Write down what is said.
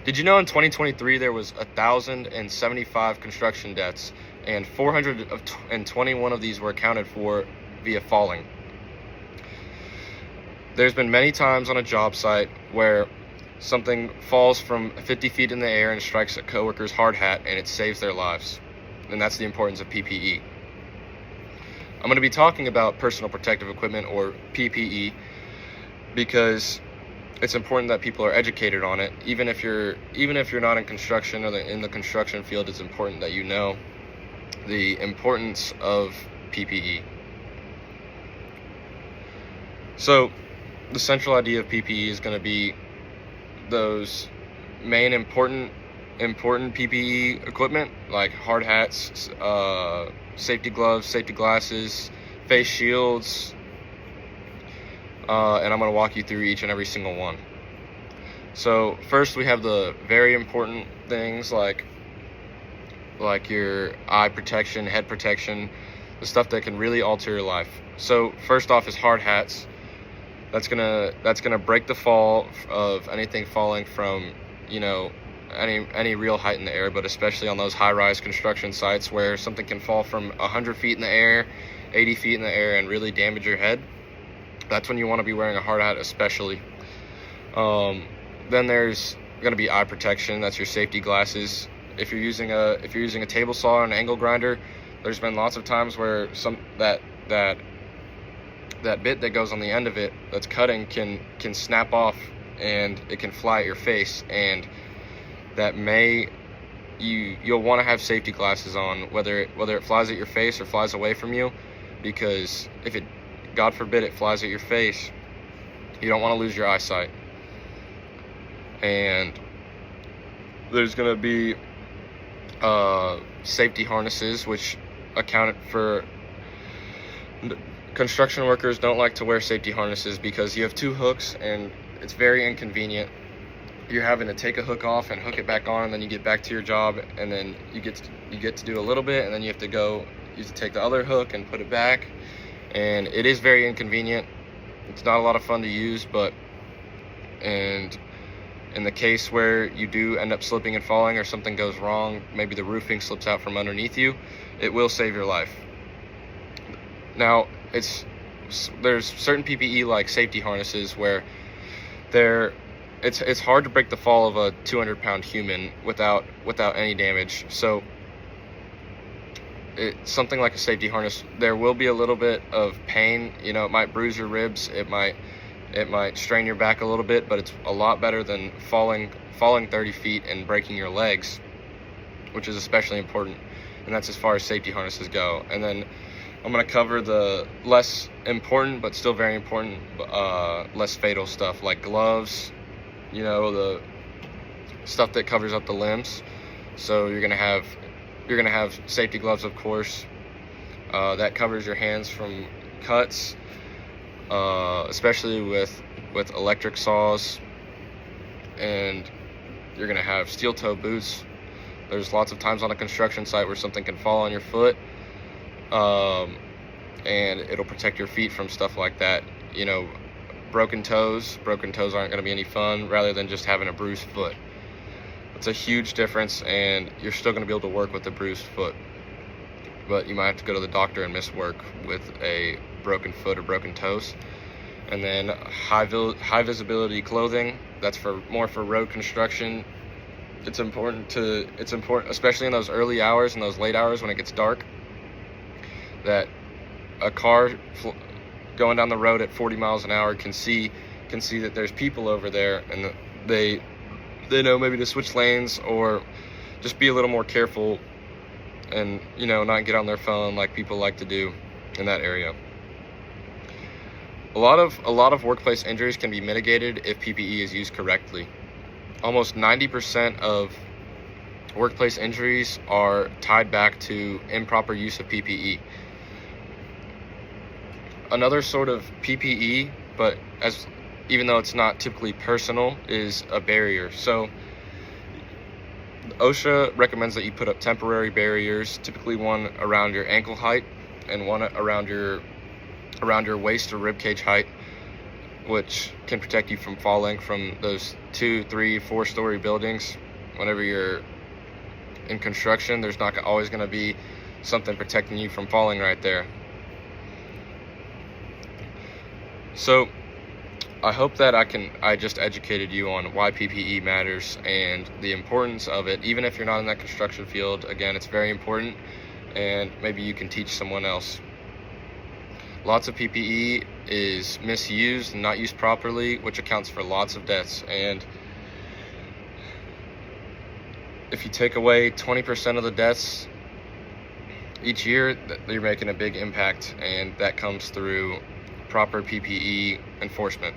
Did you know in 2023 there was 1,075 construction deaths, and 421 of these were accounted for via falling? There's been many times on a job site where something falls from 50 feet in the air and strikes a coworker's hard hat, and it saves their lives. And that's the importance of PPE. I'm going to be talking about personal protective equipment, or PPE, because it's important that people are educated on it. Even if you're not in construction or in the construction field, it's important that you know the importance of PPE. So the central idea of PPE is going to be those main important PPE equipment, like hard hats, safety gloves, safety glasses, face shields, and I'm going to walk you through each and every single one. So first, we have the very important things like your eye protection, head protection, the stuff that can really alter your life. So first off is hard hats. That's gonna break the fall of anything falling from, any real height in the air, but especially on those high-rise construction sites where something can fall from 100 feet in the air, 80 feet in the air, and really damage your head. That's when you want to be wearing a hard hat, especially. Then there's going to be eye protection. That's your safety glasses. If you're using a table saw or an angle grinder, there's been lots of times where that bit that goes on the end of it that's cutting can snap off, and it can fly at your face, and you'll want to have safety glasses on, whether it flies at your face or flies away from you, because if it, God forbid, it flies at your face, you don't want to lose your eyesight. And there's going to be safety harnesses, which accounted for. Construction workers don't like to wear safety harnesses because you have two hooks and it's very inconvenient. You're having to take a hook off and hook it back on, and then you get back to your job, and then you get to do a little bit, and then you have to take the other hook and put it back, and it is very inconvenient. It's not a lot of fun to use, and in the case where you do end up slipping and falling, or something goes wrong, maybe the roofing slips out from underneath you, it will save your life. Now, there's certain PPE like safety harnesses where it's hard to break the fall of a 200-pound human without any damage. So something like a safety harness, there will be a little bit of pain. It might bruise your ribs, it might strain your back a little bit, but it's a lot better than falling 30 feet and breaking your legs, which is especially important. And that's as far as safety harnesses go. And then I'm going to cover the less important but still very important, less fatal stuff, like gloves, the stuff that covers up the limbs. So you're going to have safety gloves, of course, that covers your hands from cuts, especially with electric saws. And you're going to have steel toe boots. There's lots of times on a construction site where something can fall on your foot, and it'll protect your feet from stuff like that. Broken toes aren't going to be any fun, rather than just having a bruised foot. It's a huge difference, and you're still going to be able to work with a bruised foot, but you might have to go to the doctor and miss work with a broken foot or broken toes. And then high visibility clothing, that's more for road construction. It's important, especially in those early hours and those late hours when it gets dark, that a car going down the road at 40 miles an hour can see that there's people over there, and they know maybe to switch lanes or just be a little more careful, and not get on their phone like people like to do in that area. A lot of workplace injuries can be mitigated if PPE is used correctly. Almost 90% of workplace injuries are tied back to improper use of PPE. Another sort of PPE, but even though it's not typically personal, is a barrier. So OSHA recommends that you put up temporary barriers, typically one around your ankle height and one around your waist or rib cage height. which can protect you from falling from those 2, 3, 4-story buildings. Whenever you're in construction, there's not always going to be something protecting you from falling right there. So I hope that I just educated you on why PPE matters and the importance of it. Even if you're not in that construction field, again, it's very important, and maybe you can teach someone else. Lots of PPE is misused and not used properly, which accounts for lots of deaths. And if you take away 20% of the deaths each year, you're making a big impact, and that comes through proper PPE enforcement.